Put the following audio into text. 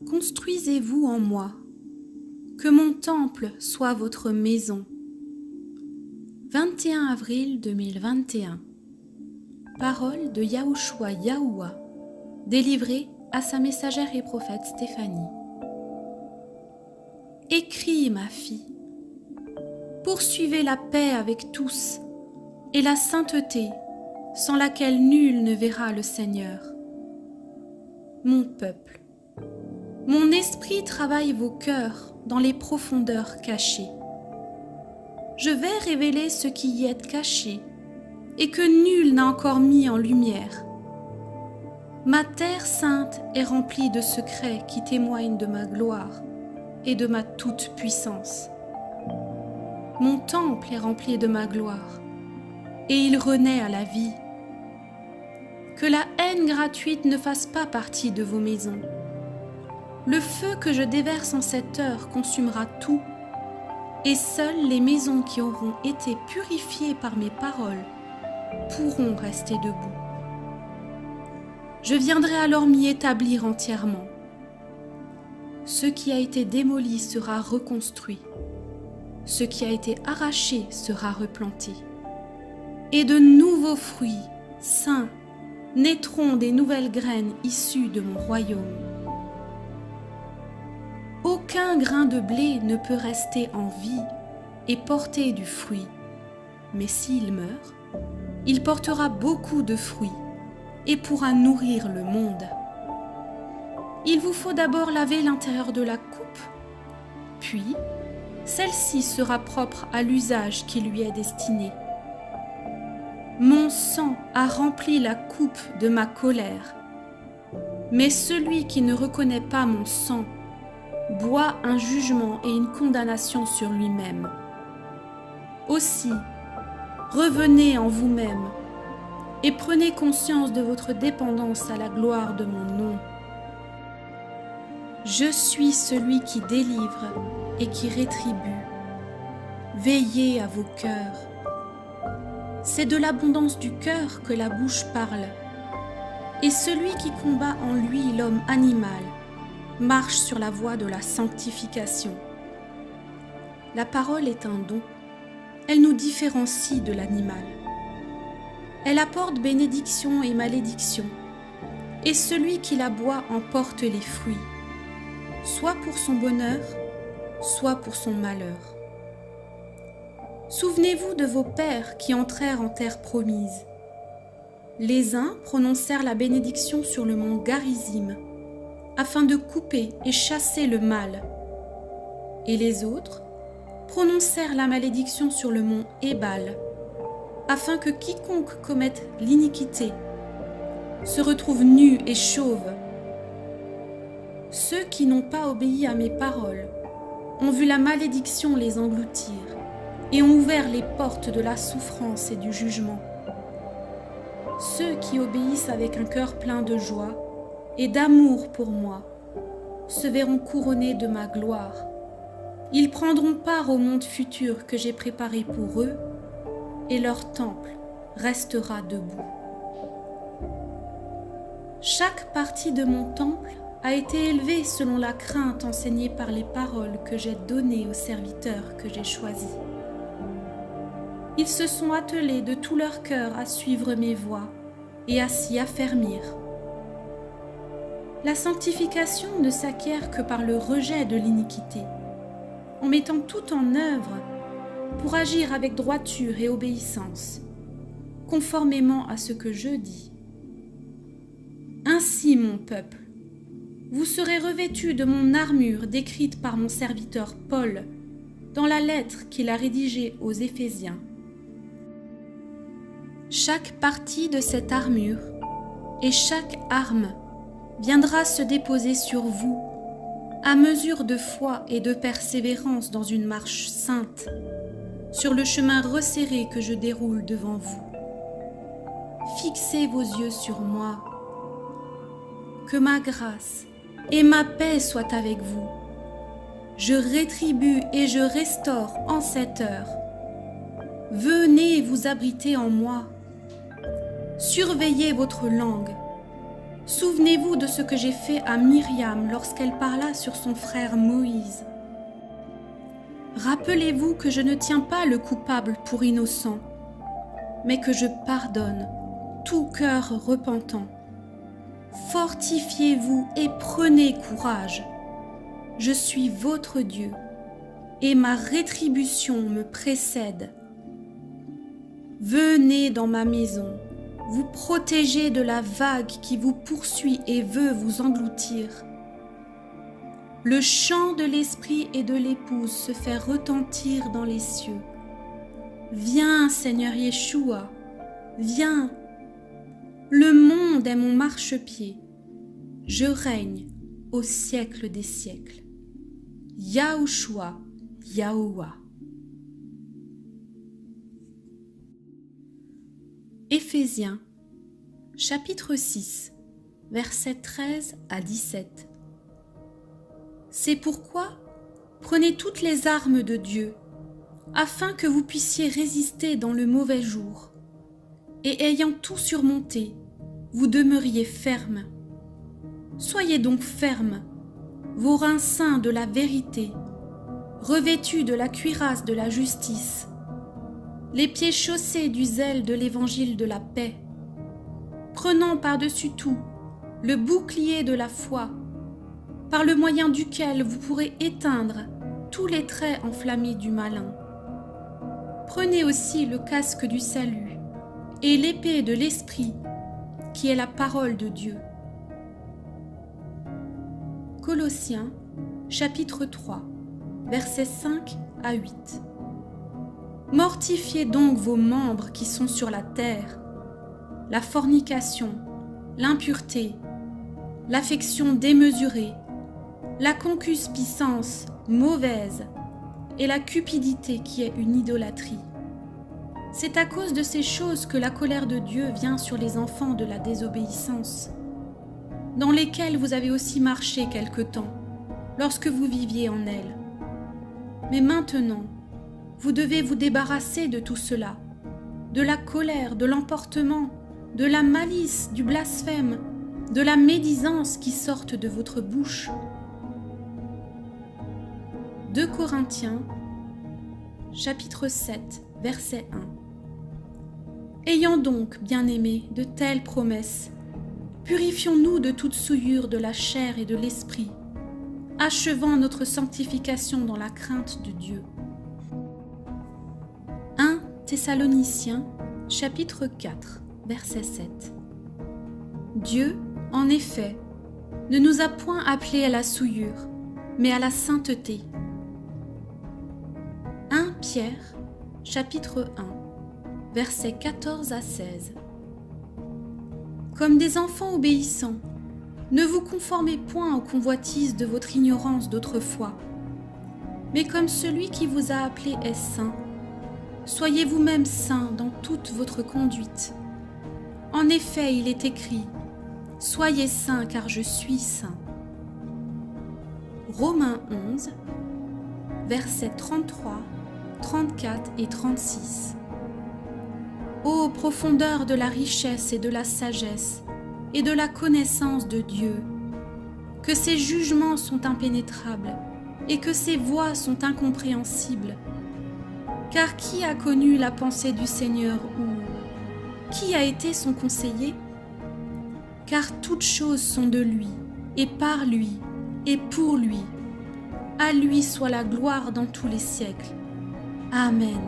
Construisez-vous en moi, que mon temple soit votre maison. 21 avril 2021. Parole de Yahushua Yahoua, délivrée à sa messagère et prophète Stéphanie. Écris, ma fille, poursuivez la paix avec tous et la sainteté sans laquelle nul ne verra le Seigneur. Mon peuple, mon esprit travaille vos cœurs dans les profondeurs cachées. Je vais révéler ce qui y est caché et que nul n'a encore mis en lumière. Ma terre sainte est remplie de secrets qui témoignent de ma gloire et de ma toute-puissance. Mon temple est rempli de ma gloire et il renaît à la vie. Que la haine gratuite ne fasse pas partie de vos maisons. Le feu que je déverse en cette heure consumera tout, et seules les maisons qui auront été purifiées par mes paroles pourront rester debout. Je viendrai alors m'y établir entièrement. Ce qui a été démoli sera reconstruit, ce qui a été arraché sera replanté, et de nouveaux fruits sains naîtront des nouvelles graines issues de mon royaume. Aucun grain de blé ne peut rester en vie et porter du fruit, mais s'il meurt, il portera beaucoup de fruits et pourra nourrir le monde. Il vous faut d'abord laver l'intérieur de la coupe, puis celle-ci sera propre à l'usage qui lui est destiné. Mon sang a rempli la coupe de ma colère, mais celui qui ne reconnaît pas mon sang boit un jugement et une condamnation sur lui-même. Aussi, revenez en vous-même et prenez conscience de votre dépendance à la gloire de mon nom. Je suis celui qui délivre et qui rétribue. Veillez à vos cœurs. C'est de l'abondance du cœur que la bouche parle. Et celui qui combat en lui l'homme animal marche sur la voie de la sanctification. La parole est un don. Elle nous différencie de l'animal. Elle apporte bénédiction et malédiction, et celui qui la boit en porte les fruits, soit pour son bonheur, soit pour son malheur. Souvenez-vous de vos pères qui entrèrent en terre promise. Les uns prononcèrent la bénédiction sur le mont Garizim, afin de couper et chasser le mal, et les autres prononcèrent la malédiction sur le mont Ébal, afin que quiconque commette l'iniquité se retrouve nu et chauve. Ceux qui n'ont pas obéi à mes paroles ont vu la malédiction les engloutir et ont ouvert les portes de la souffrance et du jugement. Ceux qui obéissent avec un cœur plein de joie et d'amour pour moi se verront couronnés de ma gloire. Ils prendront part au monde futur que j'ai préparé pour eux, et leur temple restera debout. Chaque partie de mon temple a été élevée selon la crainte enseignée par les paroles que j'ai données aux serviteurs que j'ai choisis. Ils se sont attelés de tout leur cœur à suivre mes voies et à s'y affermir. La sanctification ne s'acquiert que par le rejet de l'iniquité, en mettant tout en œuvre pour agir avec droiture et obéissance, conformément à ce que je dis. Ainsi, mon peuple, vous serez revêtus de mon armure décrite par mon serviteur Paul dans la lettre qu'il a rédigée aux Éphésiens. Chaque partie de cette armure et chaque arme viendra se déposer sur vous à mesure de foi et de persévérance dans une marche sainte, sur le chemin resserré que je déroule devant vous. Fixez vos yeux sur moi. Que ma grâce et ma paix soient avec vous. Je rétribue et je restaure en cette heure. Venez vous abriter en moi. Surveillez votre langue. Souvenez-vous de ce que j'ai fait à Myriam lorsqu'elle parla sur son frère Moïse. Rappelez-vous que je ne tiens pas le coupable pour innocent, mais que je pardonne tout cœur repentant. Fortifiez-vous et prenez courage. Je suis votre Dieu, et ma rétribution me précède. Venez dans ma maison, vous protéger de la vague qui vous poursuit et veut vous engloutir. Le chant de l'esprit et de l'épouse se fait retentir dans les cieux. Viens, Seigneur Yeshua, viens. Le monde est mon marchepied. Je règne au siècle des siècles. Yahushua, Yahuwah. Éphésiens, chapitre 6, versets 13 à 17. C'est pourquoi prenez toutes les armes de Dieu, afin que vous puissiez résister dans le mauvais jour, et ayant tout surmonté, vous demeuriez fermes. Soyez donc fermes, vos reins ceints de la vérité, revêtus de la cuirasse de la justice, les pieds chaussés du zèle de l'évangile de la paix, prenant par-dessus tout le bouclier de la foi, par le moyen duquel vous pourrez éteindre tous les traits enflammés du malin. Prenez aussi le casque du salut et l'épée de l'Esprit, qui est la parole de Dieu. Colossiens, chapitre 3, versets 5 à 8. Mortifiez donc vos membres qui sont sur la terre, la fornication, l'impureté, l'affection démesurée, la concupiscence mauvaise et la cupidité qui est une idolâtrie. C'est à cause de ces choses que la colère de Dieu vient sur les enfants de la désobéissance, dans lesquels vous avez aussi marché quelque temps, lorsque vous viviez en elle. Mais maintenant, vous devez vous débarrasser de tout cela, de la colère, de l'emportement, de la malice, du blasphème, de la médisance qui sortent de votre bouche. 2 Corinthiens, chapitre 7, verset 1. Ayant donc, bien-aimés, de telles promesses, purifions-nous de toute souillure de la chair et de l'esprit, achevant notre sanctification dans la crainte de Dieu. 1 Thessaloniciens, chapitre 4, verset 7. Dieu, en effet, ne nous a point appelés à la souillure, mais à la sainteté. 1 Pierre, chapitre 1, versets 14 à 16. Comme des enfants obéissants, ne vous conformez point aux convoitises de votre ignorance d'autrefois, mais comme celui qui vous a appelé est saint, soyez vous-même saints dans toute votre conduite. En effet, il est écrit, « Soyez saints car je suis saint. » Romains 11, versets 33, 34 et 36. Ô profondeur de la richesse et de la sagesse et de la connaissance de Dieu, que ses jugements sont impénétrables et que ses voies sont incompréhensibles. Car qui a connu la pensée du Seigneur ou qui a été son conseiller? Car toutes choses sont de lui, et par lui, et pour lui. À lui soit la gloire dans tous les siècles. Amen.